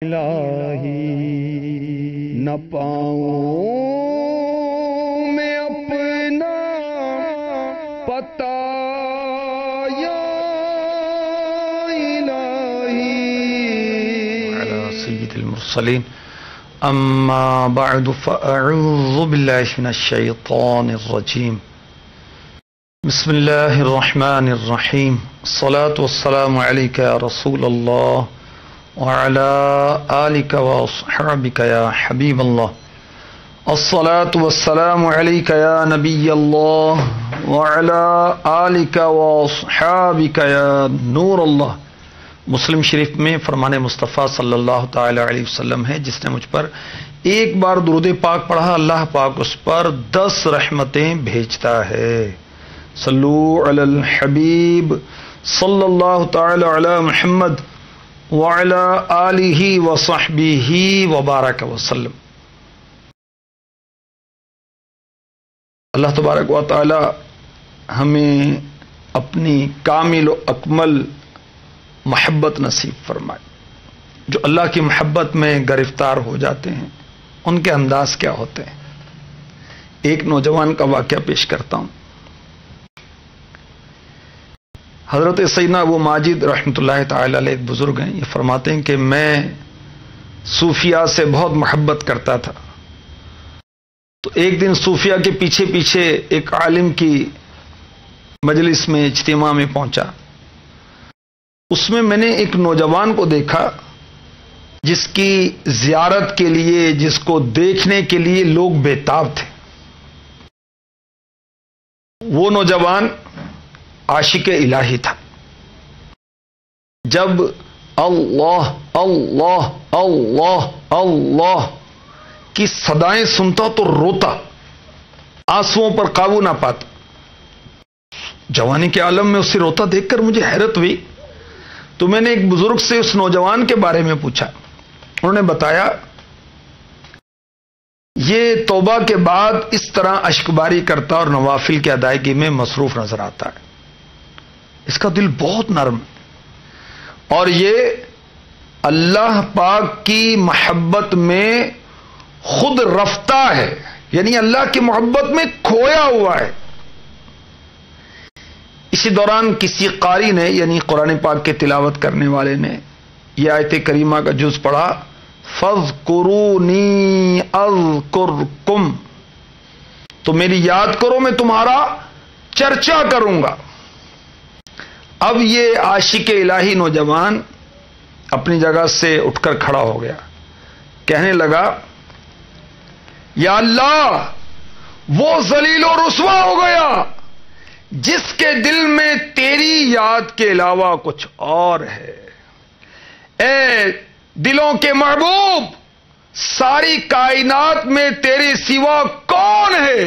الہی نہ پاؤں میں اپنا پتہ یا الہی على سید المرسلین اما بعد فاعوذ باللہ من الشیطان الرجیم بسم اللہ الرحمن الرحیم الصلاة والسلام علیک یا رسول اللہ وعلى آلك وصحبك يا حبيب الله الصلاة والسلام عليك يا نبي الله وعلى آلك وصحبك يا نور الله۔ مسلم شریف میں فرمان مصطفیٰ صلی اللہ تعالی علیہ وسلم ہے، جس نے مجھ پر ایک بار درود پاک پڑھا اللہ پاک اس پر 10 رحمتیں بھیجتا ہے۔ صلو علی الحبیب صلی اللہ تعالی علی محمد وعلی آلہ وصحبہ وبارک وسلم۔ اللہ تبارک و تعالی ہمیں اپنی کامل و اکمل محبت نصیب فرمائے۔ جو اللہ کی محبت میں گرفتار ہو جاتے ہیں ان کے انداز کیا ہوتے ہیں۔ ایک نوجوان کا واقعہ پیش کرتا ہوں۔ حضرت سیدنا ابو ماجد رحمۃ اللہ تعالی علیہ ایک بزرگ ہیں، یہ فرماتے ہیں کہ میں صوفیاء سے بہت محبت کرتا تھا، تو ایک دن صوفیاء کے پیچھے پیچھے ایک عالم کی مجلس میں اجتماع میں پہنچا۔ اس میں میں نے ایک نوجوان کو دیکھا جس کی زیارت کے لیے، جس کو دیکھنے کے لیے لوگ بےتاب تھے۔ وہ نوجوان عاشق الہی تھا۔ جب اللہ اللہ اللہ اللہ کی صدائیں سنتا تو روتا، آنسوؤں پر قابو نہ پاتا۔ جوانی کے عالم میں اسے روتا دیکھ کر مجھے حیرت ہوئی، تو میں نے ایک بزرگ سے اس نوجوان کے بارے میں پوچھا۔ انہوں نے بتایا یہ توبہ کے بعد اس طرح اشکباری کرتا اور نوافل کی ادائیگی میں مصروف نظر آتا ہے، اس کا دل بہت نرم ہے، اور یہ اللہ پاک کی محبت میں خود رفتہ ہے، یعنی اللہ کی محبت میں کھویا ہوا ہے۔ اسی دوران کسی قاری نے، یعنی قرآن پاک کے تلاوت کرنے والے نے، یہ آیت کریمہ کا جز پڑھا، فَاذْكُرُونِي أَذْكُرْكُمْ، تو میری یاد کرو میں تمہارا چرچا کروں گا۔ اب یہ عاشق الہی نوجوان اپنی جگہ سے اٹھ کر کھڑا ہو گیا، کہنے لگا یا اللہ، وہ ذلیل و رسوا ہو گیا جس کے دل میں تیری یاد کے علاوہ کچھ اور ہے۔ اے دلوں کے محبوب، ساری کائنات میں تیرے سوا کون ہے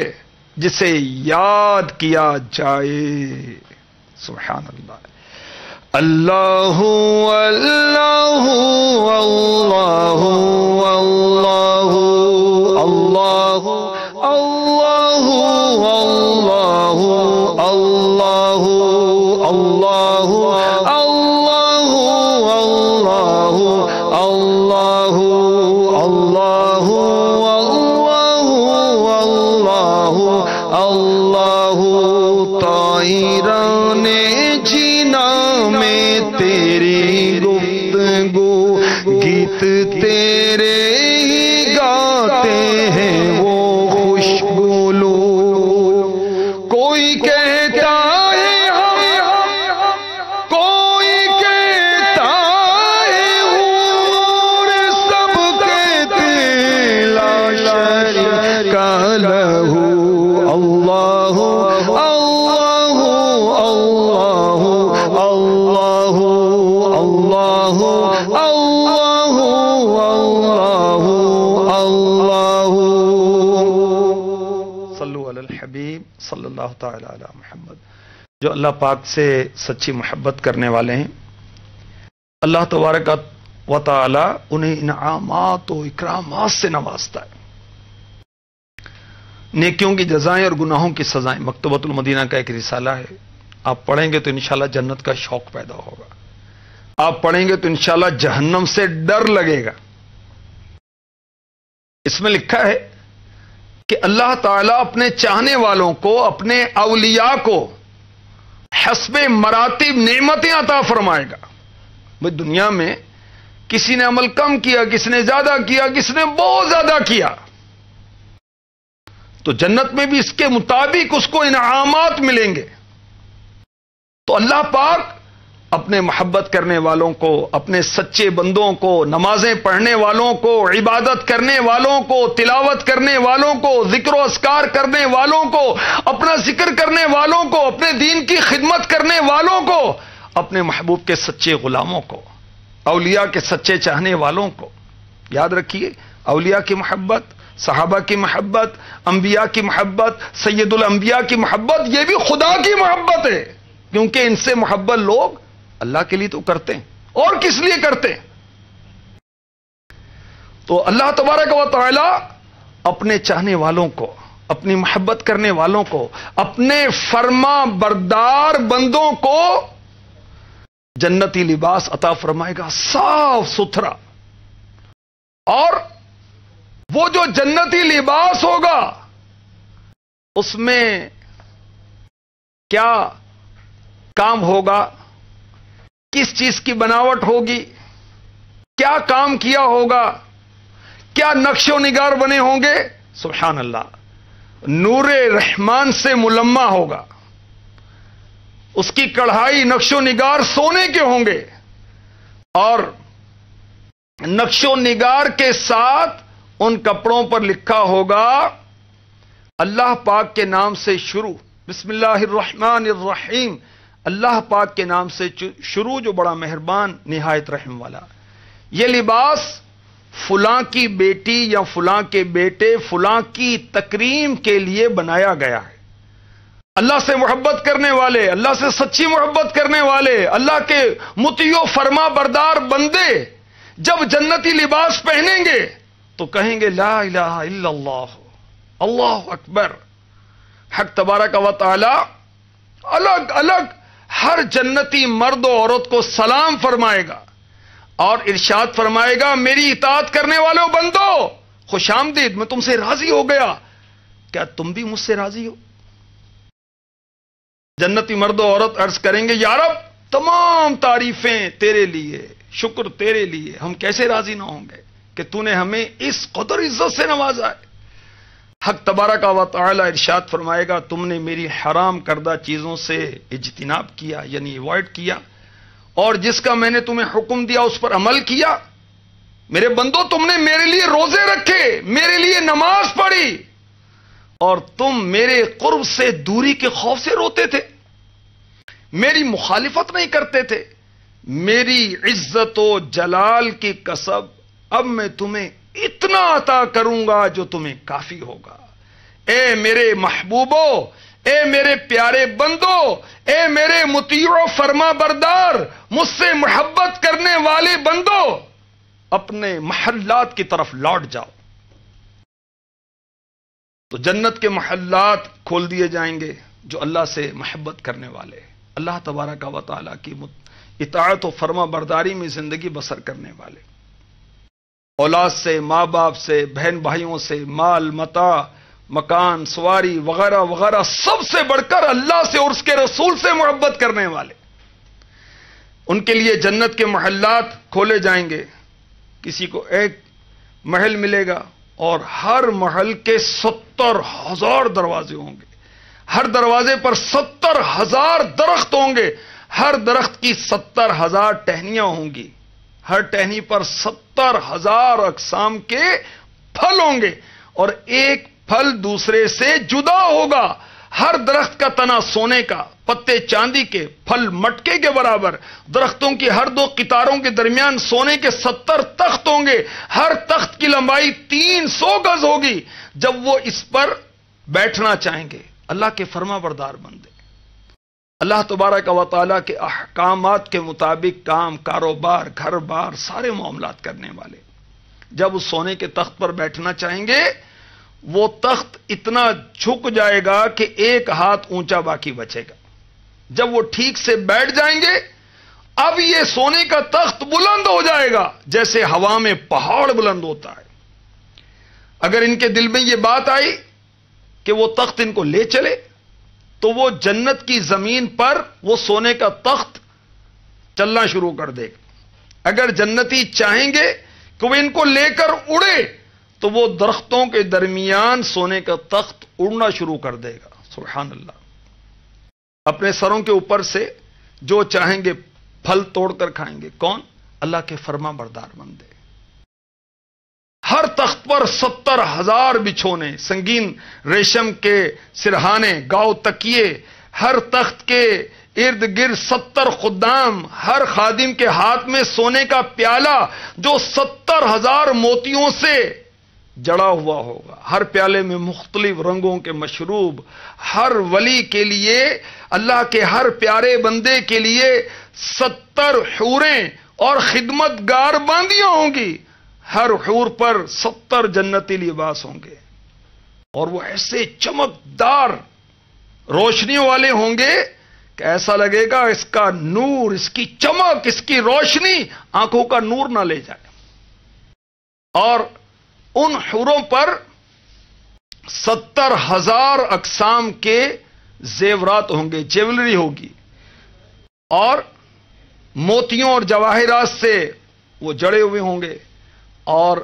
جسے یاد کیا جائے۔ سبحان اللہ۔ اللہ اللہ اللہ اللہ اللہ اللہ اللہ اللہ اللہ اللہ اللہ طائران جینا میں تیری گفتگو، گیت تیرے ہی گاتے ہیں وہ خوشبو لو۔ کوئی کہتا ہے کوئی کہتا ہے حور، سب کہتے لا شریک لہ۔ اللہ اللہ اللہ اللہ اللہ اللہ اللہ۔ صلو علی الحبیب صلی اللہ تعالی علی محمد۔ جو اللہ پاک سے سچی محبت کرنے والے ہیں، اللہ تبارک و تعالی انہیں انعامات و اکرامات سے نوازتا ہے۔ نیکیوں کی جزائیں اور گناہوں کی سزائیں، مکتبۃ المدینہ کا ایک رسالہ ہے، آپ پڑھیں گے تو انشاءاللہ جنت کا شوق پیدا ہوگا۔ آپ پڑھیں گے تو انشاءاللہ جہنم سے ڈر لگے گا. اس میں لکھا ہے کہ اللہ تعالیٰ اپنے چاہنے والوں کو، اپنے اولیاء کو حسب مراتب نعمتیں عطا فرمائے گا. بھئی دنیا میں کسی نے عمل کم کیا، کسی نے زیادہ کیا، کسی نے بہت زیادہ کیا، تو جنت میں بھی اس کے مطابق اس کو انعامات ملیں گے. تو اللہ پاک اپنے محبت کرنے والوں کو، اپنے سچے بندوں کو، نمازیں پڑھنے والوں کو، عبادت کرنے والوں کو، تلاوت کرنے والوں کو، ذکر و اذکار کرنے والوں کو، اپنا ذکر کرنے والوں کو، اپنے دین کی خدمت کرنے والوں کو، اپنے محبوب کے سچے غلاموں کو، اولیاء کے سچے چاہنے والوں کو. یاد رکھیے، اولیاء کی محبت، صحابہ کی محبت، انبیاء کی محبت، سید الانبیاء کی محبت، یہ بھی خدا کی محبت ہے، کیونکہ ان سے محبت لوگ اللہ کے لیے تو کرتے ہیں، اور کس لیے کرتے ہیں؟ تو اللہ تبارک و تعالی اپنے چاہنے والوں کو، اپنی محبت کرنے والوں کو، اپنے فرما بردار بندوں کو جنتی لباس عطا فرمائے گا، صاف ستھرا. اور وہ جو جنتی لباس ہوگا اس میں کیا کام ہوگا، کس چیز کی بناوٹ ہوگی، کیا کام کیا ہوگا، کیا نقش و نگار بنے ہوں گے؟ سبحان اللہ، نور رحمان سے ملمع ہوگا، اس کی کڑھائی نقش و نگار سونے کے ہوں گے، اور نقش و نگار کے ساتھ ان کپڑوں پر لکھا ہوگا اللہ پاک کے نام سے شروع، بسم اللہ الرحمن الرحیم، اللہ پاک کے نام سے شروع جو بڑا مہربان نہایت رحم والا. یہ لباس فلاں کی بیٹی یا فلاں کے بیٹے فلاں کی تکریم کے لیے بنایا گیا ہے. اللہ سے محبت کرنے والے، اللہ سے سچی محبت کرنے والے، اللہ کے مطیع و فرما بردار بندے جب جنتی لباس پہنیں گے تو کہیں گے لا الہ الا اللہ، اللہ اکبر. حق تبارک و تعالی الگ الگ ہر جنتی مرد و عورت کو سلام فرمائے گا اور ارشاد فرمائے گا میری اطاعت کرنے والوں بندو خوش آمدید، میں تم سے راضی ہو گیا، کیا تم بھی مجھ سے راضی ہو؟ جنتی مرد و عورت عرض کریں گے یا رب تمام تعریفیں تیرے لیے، شکر تیرے لیے، ہم کیسے راضی نہ ہوں گے کہ تو نے ہمیں اس قدر عزت سے نوازا ہے. حق تبارک و تعالی ارشاد فرمائے گا تم نے میری حرام کردہ چیزوں سے اجتناب کیا، یعنی اوائڈ کیا، اور جس کا میں نے تمہیں حکم دیا اس پر عمل کیا. میرے بندو تم نے میرے لیے روزے رکھے، میرے لیے نماز پڑھی، اور تم میرے قرب سے دوری کے خوف سے روتے تھے، میری مخالفت نہیں کرتے تھے. میری عزت و جلال کی قسم اب میں تمہیں اتنا عطا کروں گا جو تمہیں کافی ہوگا. اے میرے محبوبو، اے میرے پیارے بندو، اے میرے مطیع و فرما بردار، مجھ سے محبت کرنے والے بندو، اپنے محلات کی طرف لوٹ جاؤ. تو جنت کے محلات کھول دیے جائیں گے جو اللہ سے محبت کرنے والے، اللہ تبارک و تعالیٰ کی اطاعت و فرما برداری میں زندگی بسر کرنے والے، اولاد سے، ماں باپ سے، بہن بھائیوں سے، مال متاع، مکان سواری وغیرہ وغیرہ، سب سے بڑھ کر اللہ سے اور اس کے رسول سے محبت کرنے والے. ان کے لیے جنت کے محلات کھولے جائیں گے. کسی کو ایک محل ملے گا اور ہر محل کے 70,000 دروازے ہوں گے، ہر دروازے پر 70,000 درخت ہوں گے، ہر درخت کی 70,000 ٹہنیاں ہوں گی، ہر ٹہنی پر 70,000 اقسام کے پھل ہوں گے، اور ایک پھل دوسرے سے جدا ہوگا. ہر درخت کا تنا سونے کا، پتے چاندی کے، پھل مٹکے کے برابر. درختوں کی ہر 2 قطاروں کے درمیان سونے کے 70 تخت ہوں گے، ہر تخت کی لمبائی 300 گز ہوگی. جب وہ اس پر بیٹھنا چاہیں گے، اللہ کے فرما بردار بندے، اللہ تبارک و تعالیٰ کے احکامات کے مطابق کام، کاروبار، گھر بار، سارے معاملات کرنے والے، جب اس سونے کے تخت پر بیٹھنا چاہیں گے وہ تخت اتنا جھک جائے گا کہ 1 ہاتھ اونچا باقی بچے گا. جب وہ ٹھیک سے بیٹھ جائیں گے اب یہ سونے کا تخت بلند ہو جائے گا جیسے ہوا میں پہاڑ بلند ہوتا ہے۔ اگر ان کے دل میں یہ بات آئی کہ وہ تخت ان کو لے چلے تو وہ جنت کی زمین پر وہ سونے کا تخت چلنا شروع کر دے گا۔ اگر جنتی چاہیں گے کہ وہ ان کو لے کر اڑے تو وہ درختوں کے درمیان سونے کا تخت اڑنا شروع کر دے گا۔ سبحان اللہ۔ اپنے سروں کے اوپر سے جو چاہیں گے پھل توڑ کر کھائیں گے۔ کون؟ اللہ کے فرما بردار بندے۔ ہر تخت پر 70,000 بچھونے، سنگین ریشم کے سرہانے، گاؤ تکیے، ہر تخت کے ارد گرد 70 خدام، ہر خادم کے ہاتھ میں سونے کا پیالہ جو 70,000 موتیوں سے جڑا ہوا ہوگا، ہر پیالے میں مختلف رنگوں کے مشروب، ہر ولی کے لیے، اللہ کے ہر پیارے بندے کے لیے 70 حوریں اور خدمت گار باندیاں ہوں گی، ہر حور پر 70 جنتی لباس ہوں گے، اور وہ ایسے چمکدار روشنیوں والے ہوں گے کہ ایسا لگے گا اس کا نور، اس کی چمک، اس کی روشنی آنکھوں کا نور نہ لے جائے۔ اور ان حوروں پر 70,000 اقسام کے زیورات ہوں گے، جیولری ہوگی، اور موتیوں اور جواہرات سے وہ جڑے ہوئے ہوں گے، اور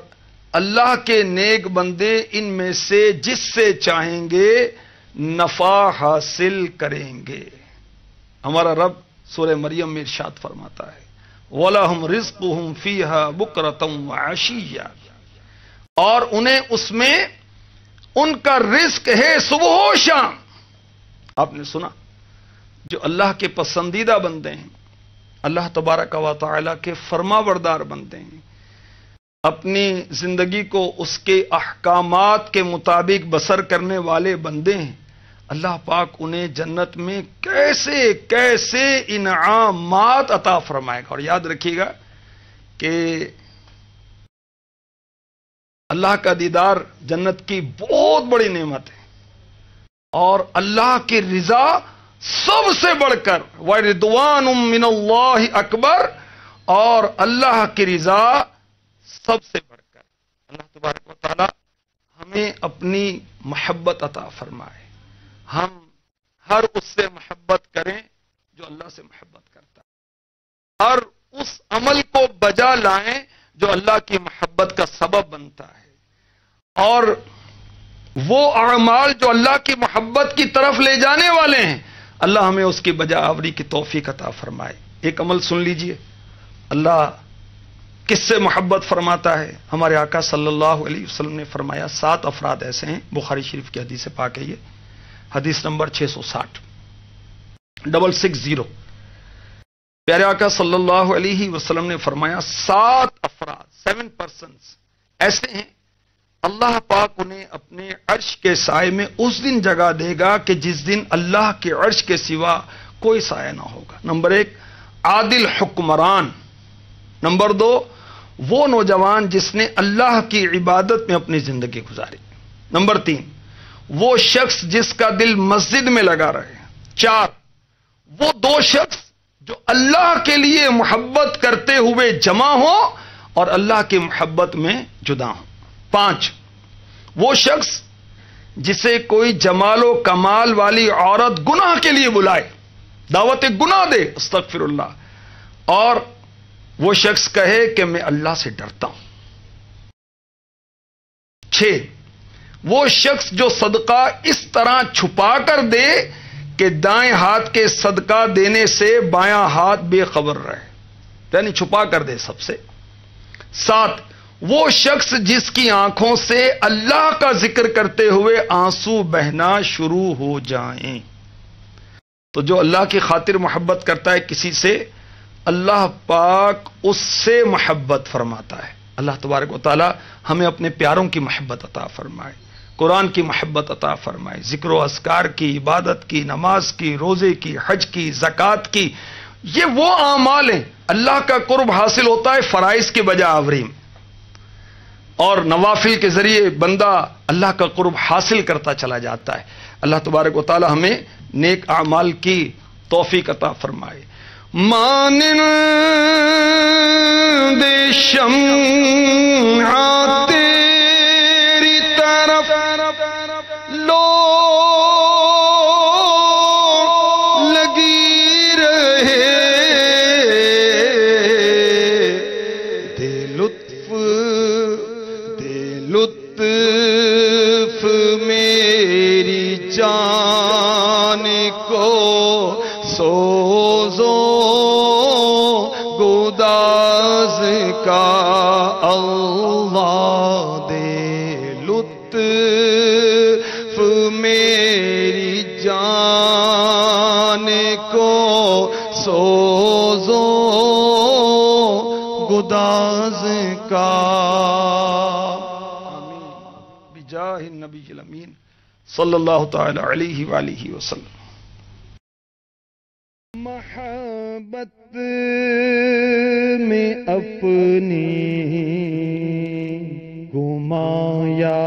اللہ کے نیک بندے ان میں سے جس سے چاہیں گے نفع حاصل کریں گے۔ ہمارا رب سورہ مریم میں ارشاد فرماتا ہے وَلَهُمْ رِزْقُهُمْ فِيهَا بُكْرَةً وَعَشِيًّا، اور انہیں اس میں ان کا رزق ہے صبح و شام۔ آپ نے سنا، جو اللہ کے پسندیدہ بندے ہیں، اللہ تبارک و تعالی کے فرما بردار بندے ہیں، اپنی زندگی کو اس کے احکامات کے مطابق بسر کرنے والے بندے ہیں، اللہ پاک انہیں جنت میں کیسے کیسے انعامات عطا فرمائے گا۔ اور یاد رکھیے گا کہ اللہ کا دیدار جنت کی بہت بڑی نعمت ہے، اور اللہ کی رضا سب سے بڑھ کر وَرِضْوَانٌ مِّنَ اللَّهِ اکبر، اور اللہ کی رضا سب سے بڑھ کر۔ اللہ تبارک و تعالی ہمیں اپنی محبت عطا فرمائے، ہم ہر اس سے محبت کریں جو اللہ سے محبت کرتا ہے، ہر اس عمل کو بجا لائیں جو اللہ کی محبت کا سبب بنتا ہے، اور وہ اعمال جو اللہ کی محبت کی طرف لے جانے والے ہیں اللہ ہمیں اس کی بجا آوری کی توفیق عطا فرمائے۔ ایک عمل سن لیجئے، اللہ کس سے محبت فرماتا ہے؟ ہمارے آقا صلی اللہ علیہ وسلم نے فرمایا 7 افراد ایسے ہیں، بخاری شریف کی حدیث پاک ہے یہ، حدیث نمبر 660 660۔ پیارے آقا صلی اللہ علیہ وسلم نے فرمایا 7 افراد 7 persons ایسے ہیں، اللہ پاک انہیں اپنے عرش کے سائے میں اس دن جگہ دے گا کہ جس دن اللہ کے عرش کے سوا کوئی سایہ نہ ہوگا۔ نمبر 1 عادل حکمران، نمبر 2 وہ نوجوان جس نے اللہ کی عبادت میں اپنی زندگی گزاری، نمبر 3 وہ شخص جس کا دل مسجد میں لگا رہے، 4 وہ 2 شخص جو اللہ کے لیے محبت کرتے ہوئے جمع ہوں اور اللہ کی محبت میں جدا ہوں، 5 وہ شخص جسے کوئی جمال و کمال والی عورت گناہ کے لیے بلائے، دعوت گناہ دے، استغفر اللہ، اور وہ شخص کہے کہ میں اللہ سے ڈرتا ہوں، 6 وہ شخص جو صدقہ اس طرح چھپا کر دے کہ دائیں ہاتھ کے صدقہ دینے سے بایاں ہاتھ بے خبر رہے، یعنی چھپا کر دے سب سے، 7 وہ شخص جس کی آنکھوں سے اللہ کا ذکر کرتے ہوئے آنسو بہنا شروع ہو جائیں۔ تو جو اللہ کی خاطر محبت کرتا ہے کسی سے، اللہ پاک اس سے محبت فرماتا ہے۔ اللہ تبارک و تعالی ہمیں اپنے پیاروں کی محبت عطا فرمائے، قرآن کی محبت عطا فرمائے، ذکر و اذکار کی، عبادت کی، نماز کی، روزے کی، حج کی، زکوٰۃ کی، یہ وہ اعمال ہیں اللہ کا قرب حاصل ہوتا ہے فرائض کی بجا آوری میں، اور نوافل کے ذریعے بندہ اللہ کا قرب حاصل کرتا چلا جاتا ہے۔ اللہ تبارک و تعالی ہمیں نیک اعمال کی توفیق عطا فرمائے۔ مانند شمع تیری طرف لو لگی رہے دے لطف میری جان کو سوزو گداز کا اللہ دے لطف میری جان کو سوزو گداز کا بجاہ النبی الامین صلی اللہ تعالی علیہ وآلہ وسلم. محبت میں اپنی گمایا